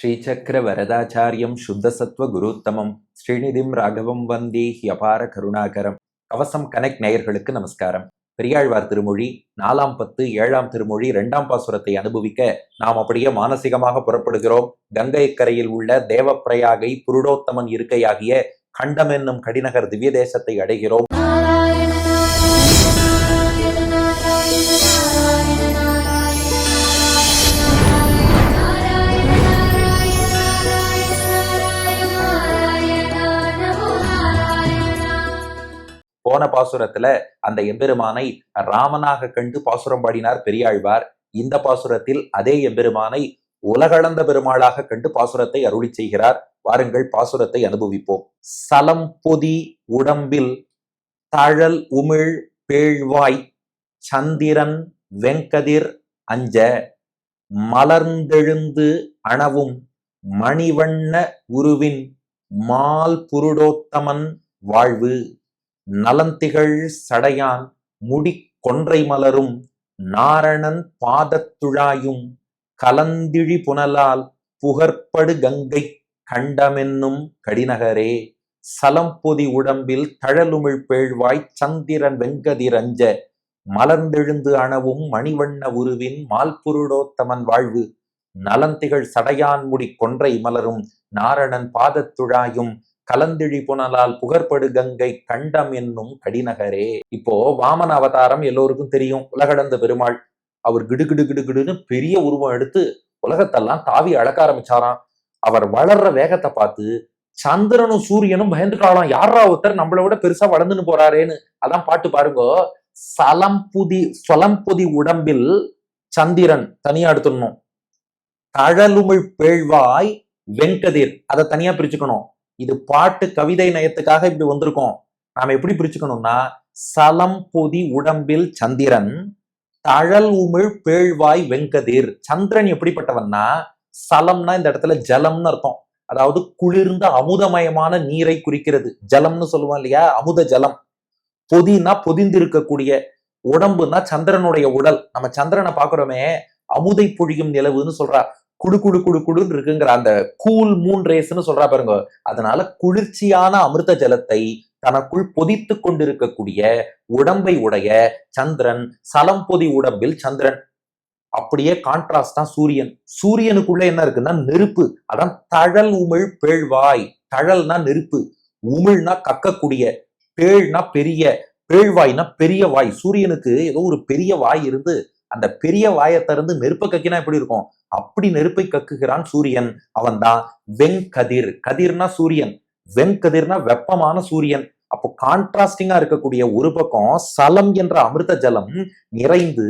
ஸ்ரீசக்கர வரதாச்சாரியம் சுத்தசத்வ குருத்தமம் ஸ்ரீநிதிம் ராகவம் வந்தே அபார கருணாகரம். கவசம் கனெக்ட் நேயர்களுக்கு நமஸ்காரம். பெரியாழ்வார் திருமொழி 4ஆம் பத்து 7ஆம் திருமொழி 2ஆம் பாசுரத்தை அனுபவிக்க நாம் அப்படியே மானசீகமாக புறப்படுகிறோம். கங்கை கரையில் உள்ள தேவப்பிரயாகை புருடோத்தமன் இருக்கையாகிய கண்டம் என்னும் கடிநகர் திவ்ய தேசத்தை அடைகிறோம். போன பாசுரத்துல அந்த எம்பெருமானை ராமனாக கண்டு பாசுரம் பாடினார் பெரியாழ்வார். இந்த பாசுரத்தில் அதே எம்பெருமானை உலகளந்த பெருமாளாக கண்டு பாசுரத்தை அருளி செய்கிறார். வாருங்கள் பாசுரத்தை அனுபவிப்போம். சலம் பொதி உடம்பில் தழல் உமிழ் பேழ்வாய் சந்திரன் வெங்கதிர் அஞ்ச மலர்ந்தெழுந்து அணவும் மணிவண்ண உருவின் மால் புருடோத்தமன் வாழ்வு நலந்திகள் சடையான் முடி கொன்றை மலரும் நாரணன் பாதத்துழாயும் கலந்திழி புனலால் புகற்படு கங்கை கண்டமென்னும் கடிநகரே. சலம்பொதி உடம்பில் தழலுமிழ் பேழ்வாய் சந்திரன் வெங்கதிரஞ்ச மலர்ந்தெழுந்து அணவும் மணிவண்ண உருவின் மால்புருடோத்தமன் வாழ்வு நலந்திகள் சடையான் முடி கொன்றை மலரும் நாரணன் பாதத்துழாயும் கலந்திழி புனலால் புகற்படு கங்கை கண்டம் என்னும் கடிநகரே. இப்போ வாமன அவதாரம் எல்லோருக்கும் தெரியும், உலகளந்த பெருமாள். அவர் கிடு கிடுன்னு பெரிய உருவம் எடுத்து உலகத்தெல்லாம் தாவி அழக்க ஆரம்பிச்சாராம். அவர் வளர்ற வேகத்தை பார்த்து சந்திரனும் சூரியனும் பயந்துட்டாலாம், யாரா ஒருத்தர் நம்மளை விட பெருசா வளர்ந்துன்னு போறாரேன்னு. அதான் பாட்டு பாருங்க. சொலம்பொதி உடம்பில் சந்திரன் தனியா எடுத்துடணும், தழலுமிழ் பேழ்வாய் வெங்கதிர் அதை தனியா பிரிச்சுக்கணும். இது பாட்டு கவிதை நயத்துக்காக இப்படி வந்திருக்கோம். நாம எப்படி பிரிச்சுக்கணும்னா, சலம் பொதி உடம்பில் சந்திரன் தழல் உமிழ் பேழ்வாய் வெங்கதிர். சந்திரன் எப்படிப்பட்டவன்னா, சலம்னா இந்த இடத்துல ஜலம்னு அர்த்தம், அதாவது குளிர்ந்த அமுதமயமான நீரை குறிக்கிறது. ஜலம்னு சொல்லுவோம் இல்லையா, அமுத ஜலம். பொதினா பொதிந்து இருக்கக்கூடிய, உடம்புனா சந்திரனுடைய உடல். நம்ம சந்திரனை பாக்குறோமே, அமுதை பொழியும் நிலவுன்னு சொல்றா. குடுன்னு இருக்குங்கிற அந்த கூல் மூன் ரேஸ்ன்னு சொல்றா பாருங்க. அதனால குளிர்ச்சியான அமிர்த ஜலத்தை தனக்குள் பொதித்து கொண்டிருக்கக்கூடிய உடம்பை உடைய சந்திரன், சலம்பொதி உடம்பில் சந்திரன். அப்படியே கான்ட்ராஸ்ட் தான் சூரியன். சூரியனுக்குள்ள என்ன இருக்குன்னா நெருப்பு. அதான் தழல் உமிழ் பேழ்வாய். தழல்னா நெருப்பு, உமிழ்னா கக்கக்கூடிய, பேழ்னா பெரிய, பேழ்வாய்னா பெரிய வாய். சூரியனுக்கு ஏதோ ஒரு பெரிய வாய் இருந்து அந்த பெரிய வாயை திறந்து நெருப்பை கக்கினா எப்படி இருக்கும், அப்படி நெருப்பை கக்குகிறான் சூரியன். அவன் தான் வெங்கதிர். கதிர்னா சூரியன், வெங்கதிர்னா வெப்பமான சூரியன். அப்போ கான்ட்ராஸ்டிங்கா இருக்கக்கூடிய ஒரு பக்கம் சலம் என்ற அமிர்த ஜலம் நிறைந்து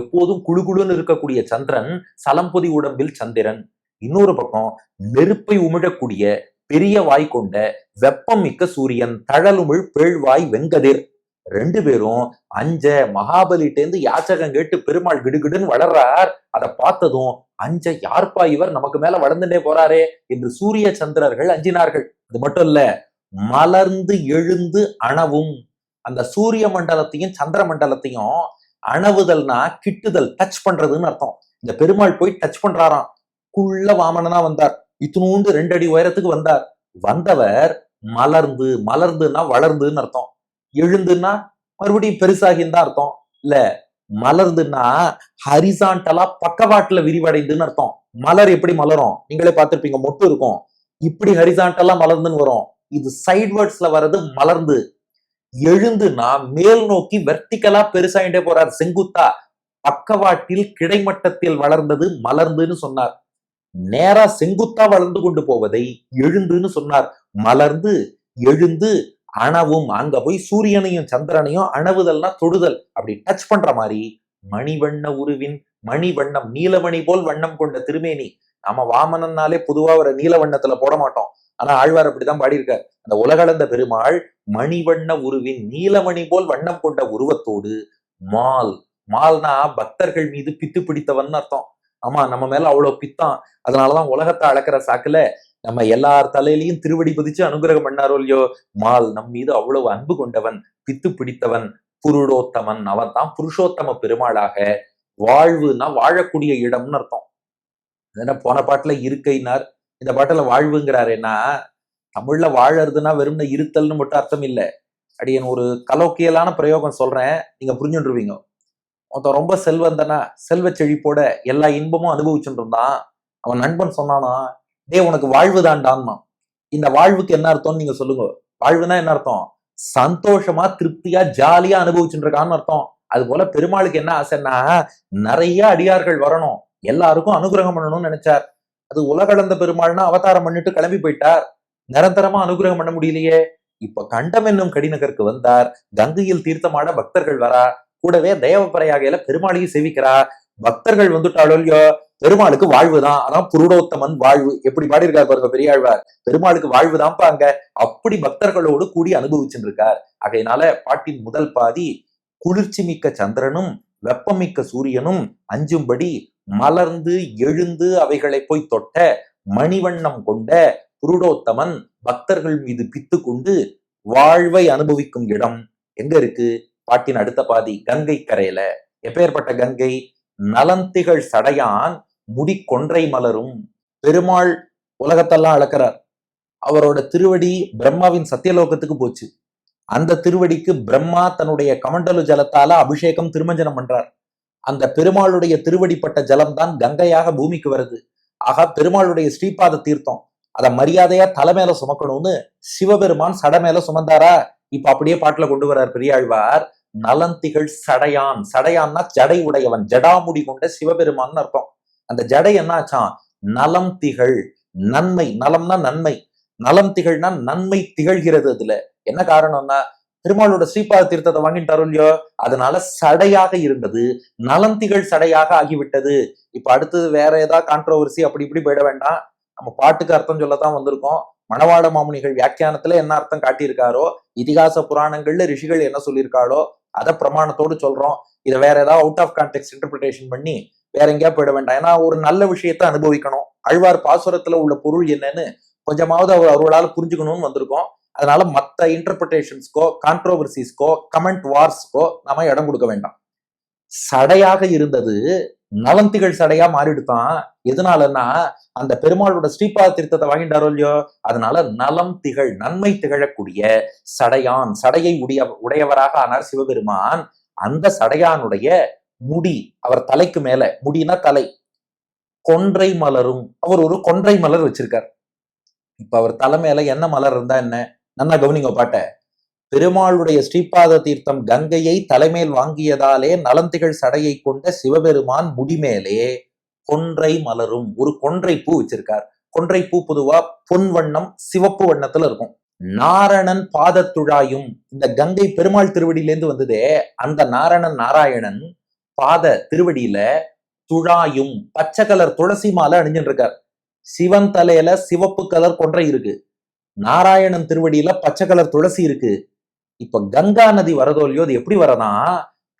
எப்போதும் குழுன்னு இருக்கக்கூடிய சந்திரன், சலம்பொதி உடம்பில் சந்திரன். இன்னொரு பக்கம் நெருப்பை உமிழக்கூடிய பெரிய வாய் கொண்ட வெப்பம் மிக்க சூரியன், தழலுமிழ் பேழ்வாய் வெங்கதிர். ரெண்டு பேரும் அஞ்ச மகாபலிட்டேந்து யாச்சகம் கேட்டு பெருமாள் கிடுகிடுன்னு வளர்றார். அதை பார்த்ததும் அஞ்ச யார்பா இவர் நமக்கு மேல வளர்ந்துட்டே போறாரே என்று சூரிய சந்திரர்கள் அஞ்சினார்கள். அது மட்டும் இல்ல, மலர்ந்து எழுந்து அணவும். அந்த சூரிய மண்டலத்தையும் சந்திர மண்டலத்தையும் அணவுதல்னா கிட்டுதல், டச் பண்றதுன்னு அர்த்தம். இந்த பெருமாள் போய் டச் பண்றாராம். குள்ள வாமனனா வந்தார், இத்தினூண்டு 2 அடி உயரத்துக்கு வந்தார். வந்தவர் மலர்ந்து, மலர்ந்துன்னா வளர்ந்துன்னு அர்த்தம். எழுந்துன்னா மறுபடியும் பெருசாகின்னு தான் அர்த்தம். இல்ல, மலர்ந்துன்னா ஹரிசாண்டலா பக்கவாட்டுல விரிவடைந்துன்னு அர்த்தம். மலர் எப்படி மலரும் நீங்களே பார்த்திருப்பீங்க, மொட்டு இருக்கும், இப்படி ஹரிசாண்டலா மலர்ந்துன்னு வரும். இது சைட்வர்ட்ஸ்ல வர்றது மலர்ந்து. எழுந்துன்னா மேல் நோக்கி வெர்டிகலா பெருசாயிட்டே போறார், செங்குத்தா. பக்கவாட்டில் கிடைமட்டத்தில் வளர்ந்தது மலர்ந்துன்னு சொன்னார். நேரா செங்குத்தா வளர்ந்து கொண்டு போவதை எழுந்துன்னு சொன்னார். மலர்ந்து எழுந்து அணவும். அங்க போய் சூரியனையும் சந்திரனையும் அணவுதல்னா தொடுதல், அப்படி டச் பண்ற மாதிரி. மணிவண்ண உருவின், மணிவண்ணம் நீலமணி போல் வண்ணம் கொண்ட திருமேனி. நாம வாமனன்னாலே பொதுவா ஒரு நீல வண்ணத்துல போட மாட்டோம், ஆனா ஆழ்வார் அப்படிதான் பாடியிருக்கார். அந்த உலகளந்த பெருமாள் மணிவண்ண உருவின் நீலமணி போல் வண்ணம் கொண்ட உருவத்தோடு மால். மால்னா பக்தர்கள் மீது பித்து பிடித்தவன் அர்த்தம். ஆமா, நம்ம மேல அவ்வளவு பித்தான். அதனாலதான் உலகத்தை அளக்கிற சாக்குல நம்ம எல்லார் தலையிலையும் திருவடி பதிச்சு அனுகிரகம் பண்ணாரோ இல்லையோ, மால் நம் மீது அவ்வளவு அன்பு கொண்டவன், பித்து பிடித்தவன், புருடோத்தமன். அவன் தான் புருஷோத்தம பெருமாளாக. வாழ்வுனா வாழக்கூடிய இடம்னு அர்த்தம். என்ன போன பாட்டுல இருக்கைனார், இந்த பாட்டுல வாழ்வுங்கிறாருன்னா, தமிழ்ல வாழறதுன்னா வெறும்ன இருத்தல்னு மட்டும் அர்த்தம் இல்ல. அடியன் ஒரு கலோக்கியலான பிரயோகம் சொல்றேன், நீங்க புரிஞ்சுருவீங்க. ஒருத்தன் ரொம்ப செல்வந்தனா, செல்வ செழிப்போட எல்லா இன்பமும் அனுபவிச்சுட்டு இருந்தான். அவன் நண்பன் சொன்னானா, டேய் உனக்கு வாழ்வு தாண்டான்னா. இந்த வாழ்வுக்கு என்ன அர்த்தம்னு நீங்க சொல்லுங்க. வாழ்வுனா என்ன அர்த்தம்? சந்தோஷமா, திருப்தியா, ஜாலியா அனுபவிச்சுட்டு இருக்கான்னு அர்த்தம். அது போல பெருமாளுக்கு என்ன ஆசைன்னா, நிறைய அடியார்கள் வரணும், எல்லாருக்கும் அனுகிரகம் பண்ணணும்னு நினைச்சார். அது உலகளந்த பெருமாள்னா அவதாரம் பண்ணிட்டு கிளம்பி போயிட்டார். நிரந்தரமா அனுகிரகம் பண்ண முடியலையே. இப்ப கண்டம் என்னும் கடிநகருக்கு வந்தார். கங்கையில் தீர்த்தமாட பக்தர்கள் வரா. கூடவே தேவப்பரையாகையில பெருமாளையும் சேவிக்கிறா. பக்தர்கள் வந்துட்டாளோ இல்லையோ, பெருமாளுக்கு வாழ்வுதான். அதான் புருடோத்தமன் வாழ்வு. எப்படி பாடியிருக்காரு பாருங்க பெரியாழ்வார். பெருமாளுக்கு வாழ்வுதான்ப்பா அங்க. அப்படி பக்தர்களோடு கூடி அனுபவிச்சுட்டு இருக்கார். ஆகையினால பாட்டின் முதல் பாதி, குளிர்ச்சி மிக்க சந்திரனும் வெப்பமிக்க சூரியனும் அஞ்சும்படி மலர்ந்து எழுந்து அவைகளை போய் தொட்ட மணிவண்ணம் கொண்ட புருடோத்தமன் பக்தர்கள் மீது பித்து கொண்டு வாழ்வை அனுபவிக்கும் இடம் எங்க இருக்கு? பாட்டின் அடுத்த பாதி, கங்கை கரையில. எப்பேற்பட்ட கங்கை? நலந்திகள் சடையான் முடி கொன்றை மலரும். பெருமாள் உலகத்தெல்லாம் அளக்கிறார். அவரோட திருவடி பிரம்மாவின் சத்தியலோகத்துக்கு போச்சு. அந்த திருவடிக்கு பிரம்மா தன்னுடைய கமண்டலு ஜலத்தால அபிஷேகம் திருமஞ்சனம் பண்றார். அந்த பெருமாளுடைய திருவடிப்பட்ட ஜலம் தான் கங்கையாக பூமிக்கு வருது. ஆக பெருமாளுடைய ஸ்ரீபாத தீர்த்தம், அத மரியாதையா தலை மேல சுமக்கணும்னு சிவபெருமான் சட மேல சுமந்தாரா? இப்ப அப்படியே பாட்டுல கொண்டு வர்றார் பெரியாழ்வார். நலந்திகள் சடையான். சடையான்னா ஜடை உடையவன், ஜடாமுடி கொண்ட சிவபெருமான் அர்த்தம். அந்த ஜடை என்னாச்சான்? நலம் திகழ், நன்மை. நலம்னா நன்மை, நலம் திகழ்னா நன்மை திகழ்கிறது. அதுல என்ன காரணம்னா, பெருமாளோட ஸ்ரீபாத தீர்த்தத்தை வாங்கிட்டாரோ இல்லையோ, அதனால சடையாக இருந்தது நலம் திகழ் சடையாக ஆகிவிட்டது. இப்ப அடுத்தது வேற ஏதாவது கான்ட்ரோவர்சி அப்படி இப்படி போயிட வேண்டாம். நம்ம பாட்டுக்கு அர்த்தம் சொல்லத்தான் வந்திருக்கோம். மணவாள மாமுனிகள் வியாக்கியானத்துல என்ன அர்த்தம் காட்டியிருக்காரோ, இதிகாச புராணங்கள்ல ரிஷிகள் என்ன சொல்லியிருக்காளோ அதை பிரமாணத்தோடு சொல்றோம். இதை வேற ஏதாவது அவுட் ஆஃப் கான்டெக்ட் இன்டர்பிரிட்டேஷன் பண்ணி வேற எங்கேயா போயிட வேண்டாம். ஏன்னா ஒரு நல்ல விஷயத்த அனுபவிக்கணும். ஆழ்வார் பாசுரத்துல உள்ள பொருள் என்னன்னு கொஞ்சமாவது அவர்களால் புரிஞ்சுக்கணும்னு வந்திருக்கோம். அதனால மற்ற இன்டர்பிரிட்டேஷன்ஸ்க்கோ கான்ட்ரோவர்சிஸ்க்கோ கமெண்ட் வார்ஸ்க்கோ நாம இடம் கொடுக்க வேண்டாம். சடையாக இருந்தது நலந்திகள் சடையா மாறிடுதான். எதனாலன்னா, அந்த பெருமாளோட ஸ்ரீபாத தீர்த்தத்தை வாங்கிட்டாரோ இல்லையோ, அதனால நலம் திகழ், நன்மை திகழக்கூடிய சடையான், சடையை உடையவராக ஆனார் சிவபெருமான். அந்த சடையானுடைய முடி, அவர் தலைக்கு மேல, முடினா தலை, கொன்றை மலரும். அவர் ஒரு கொன்றை மலர் வச்சிருக்கார். இப்ப அவர் தலை மேல என்ன மலர் இருந்தா என்ன? நல்லா கவனிங்க பாட்ட. பெருமாளுடைய ஸ்ரீபாத தீர்த்தம் கங்கையை தலைமேல் வாங்கியதாலே நலந்திகள் சடையை கொண்ட சிவபெருமான் முடிமேலே கொன்றை மலரும், ஒரு கொன்றை பூ வச்சிருக்கார். கொன்றை பூ பொதுவா பொன் வண்ணம், சிவப்பு வண்ணத்துல இருக்கும். நாரணன் பாதத்துழாயும், இந்த கங்கை பெருமாள் திருவடியிலேருந்து வந்ததே, அந்த நாரணன் நாராயணன் பாத திருவடியில துழாயும் பச்சை கலர் துளசி மாலை அணிஞ்சுட்டு இருக்கார். சிவன் தலையில சிவப்பு கலர் கொன்றை இருக்கு, நாராயணன் திருவடியில பச்சை கலர் துளசி இருக்கு. இப்ப கங்கா நதி வரதோ இல்லையோ, அது எப்படி வரனா,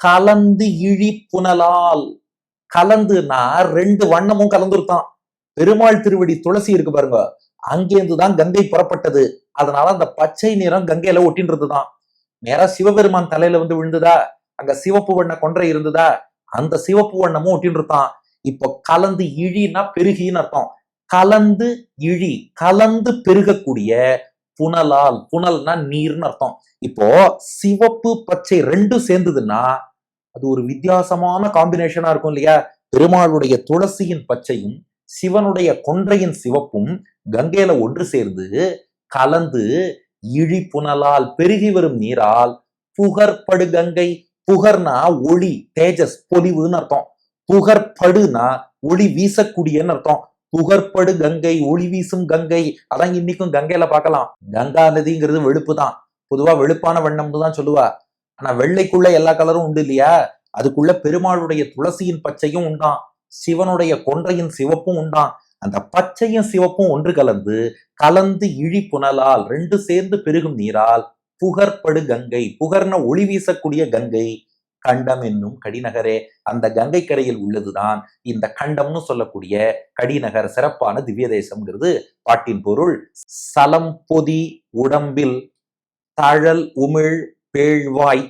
கலந்து இழி புனலால். கலந்துனா ரெண்டு வண்ணமும் கலந்துருத்தான். பெருமாள் திருவடி துளசி இருக்கு பாருங்க, அங்கேருந்துதான் கங்கை புறப்பட்டது. அதனால அந்த பச்சை நிறம் கங்கையில ஒட்டின்றதுதான். நேரா சிவபெருமான் தலையில வந்து விழுந்துதா, அங்க சிவப்பு வண்ண கொன்றை இருந்ததா, அந்த சிவப்பு வண்ணமும் ஒட்டின்றுதான். இப்போ கலந்து இழினா பெருகின்னு அர்த்தம். கலந்து இழி, கலந்து பெருகக்கூடிய புனலால், புனல்னா நீர்னு அர்த்தம். இப்போ சிவப்பு பச்சை ரெண்டும் சேர்ந்ததுன்னா அது ஒரு வித்தியாசமான காம்பினேஷனா இருக்கும் இல்லையா? பெருமாளுடைய துளசியின் பச்சையும் சிவனுடைய கொன்றையின் சிவப்பும் கங்கையில ஒன்று சேர்ந்து கலந்து இழி புனலால், பெருகி வரும் நீரால் புகற்படு கங்கை. புகர்னா ஒளி, தேஜஸ், பொலிவுன்னு அர்த்தம். புகற்படுனா ஒளி வீசக்கூடியன்னு அர்த்தம். புகற்படு கங்கை, ஒளி வீசும் கங்கை. அதான் இன்னைக்கும் கங்கையில பார்க்கலாம். கங்கா நதிங்கிறது வெளுப்பு தான், பொதுவா வெளுப்பான வண்ணம்னு தான் சொல்லுவா. ஆனா வெள்ளைக்குள்ள எல்லா கலரும் உண்டு இல்லையா? அதுக்குள்ள பெருமாளுடைய துளசியின் பச்சையும் உண்டான், சிவனுடைய கொன்றையின் சிவப்பும் உண்டான். அந்த பச்சையும் சிவப்பும் ஒன்று கலந்து கலந்து இழி புனலால், ரெண்டு சேர்ந்து பெருகும் நீரால் புகற்படு கங்கை. புகர்ன ஒளி வீசக்கூடிய கங்கை கண்டம் என்னும் கடிநகரே. அந்த கங்கை கரையில் உள்ளதுதான் இந்த கண்டம்னு சொல்லக்கூடிய கடிநகர், சிறப்பான திவ்ய தேசம்ங்கிறது பாட்டின் பொருள். சலம் பொதி உடம்பில் தழல் உமிழ் பேழ்வாய்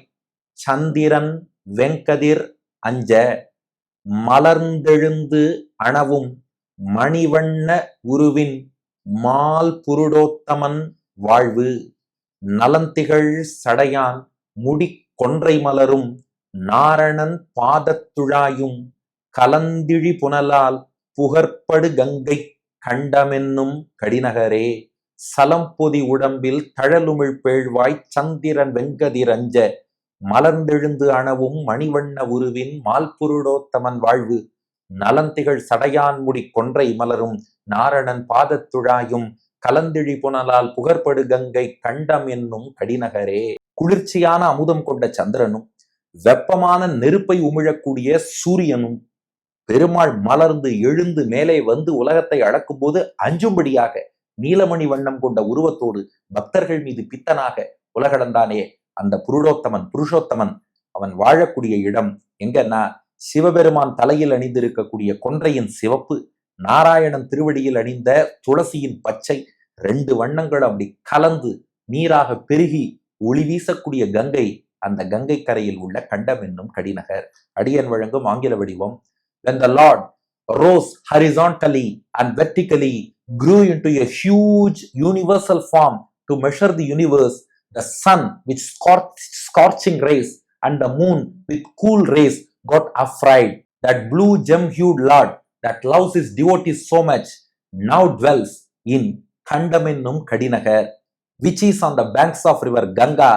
சந்திரன் வெங்கதிர் அஞ்ச மலர்ந்தெழுந்து அணவும் மணிவண்ண உருவின் மால் புருடோத்தமன் வாழ்வு. நலந்திகள் சடையான் முடி கொன்றை மலரும் நாரணன் பாதத்துழாயும் கலந்திழி புனலால் புகற்படு கங்கை கண்டமென்னும் கடிநகரே. சலம்பொதி உடம்பில் தழலுமிழ் பேழ்வாய் சந்திரன் வெங்கதிரஞ்ச மலர்ந்தெழுந்து அணவும் மணிவண்ண உருவின் மால்புருடோத்தமன் வாழ்வு. நலந்திகள் சடையான் முடி கொன்றை மலரும் நாரணன் பாதத்துழாயும் கலந்திழி புனலால் புகற்படு கங்கை கண்டம் என்னும் கடிநகரே. குளிர்ச்சியான அமுதம் கொண்ட சந்திரனும் வெப்பமான நெருப்பை உமிழக்கூடிய சூரியனும் பெருமாள் மலர்ந்து எழுந்து மேலே வந்து உலகத்தை அளக்கும் போது அஞ்சும்படியாக நீலமணி வண்ணம் கொண்ட உருவத்தோடு பக்தர்கள் மீது பித்தனாக உலகளந்தானே அந்த புருஷோத்தமன் அவன் வாழக்கூடிய இடம் எங்கன்னா சிவபெருமான் தலையில் அணிந்திருக்கக்கூடிய கொன்றையின் சிவப்பு, நாராயணன் திருவடியில் அணிந்த துளசியின் பச்சை, 2 வண்ணங்கள் அப்படி கலந்து நீராக பெருகி ஒளி வீசக்கூடிய கங்கை, அந்த கங்கை கரையில் உள்ள கண்டம் என்னும் கடிநகர். அடியன் வழங்கும் ஆங்கில வடிவம். When the Lord rose horizontally and vertically, grew into a huge universal form to measure the universe, the sun with scorching rays and the moon with cool rays got afraid. That blue gem-hued Lord that loves his devotees so much now dwells in Kandamennum Kadinagar, which is on the banks of river Ganga,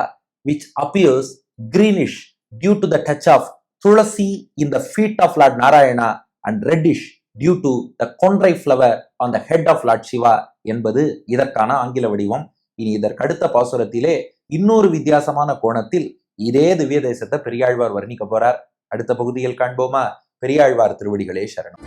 which appears greenish due to the touch of Tulasi in the feet of Lord Narayana and reddish due to the கொன்றை flower on the head of Lord Shiva என்பது இதற்கான ஆங்கில வடிவம். இனி இதற்கடுத்த பாசுரத்திலே இன்னொரு வித்தியாசமான கோணத்தில் இதே திவ்ய தேசத்தை பெரியாழ்வார் வர்ணிக்க போறார். அடுத்த பகுதியில் காண்போமா? பெரியாழ்வார் திருவடிகளே சரணம்.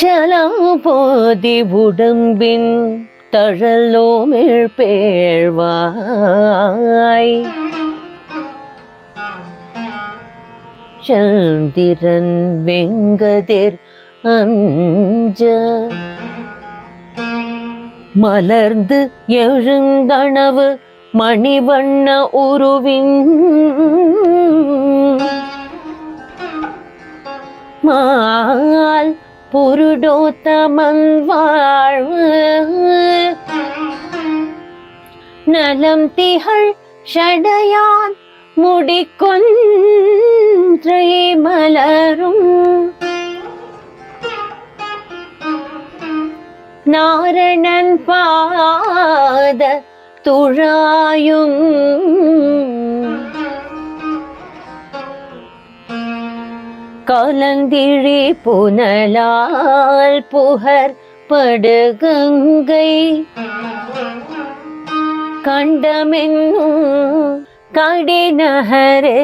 சலம்பொதி உடம்பின் தழலோமிழ் பேழ்வாய் சந்திரன் வெங்கதிர் அஞ்ச மலர்ந்து எழுங்கணவு மணிவண்ண உருவின் மால் புருடோத்தமன் வாழ்வு. நலம் திகழ் சடையான் முடிக்கொன்றை மலரும் நாரணன் பாத துழாயும் கலந்திழி புனலால் புகர் படுகங்கை கண்டமென்னும் கடிநகரே.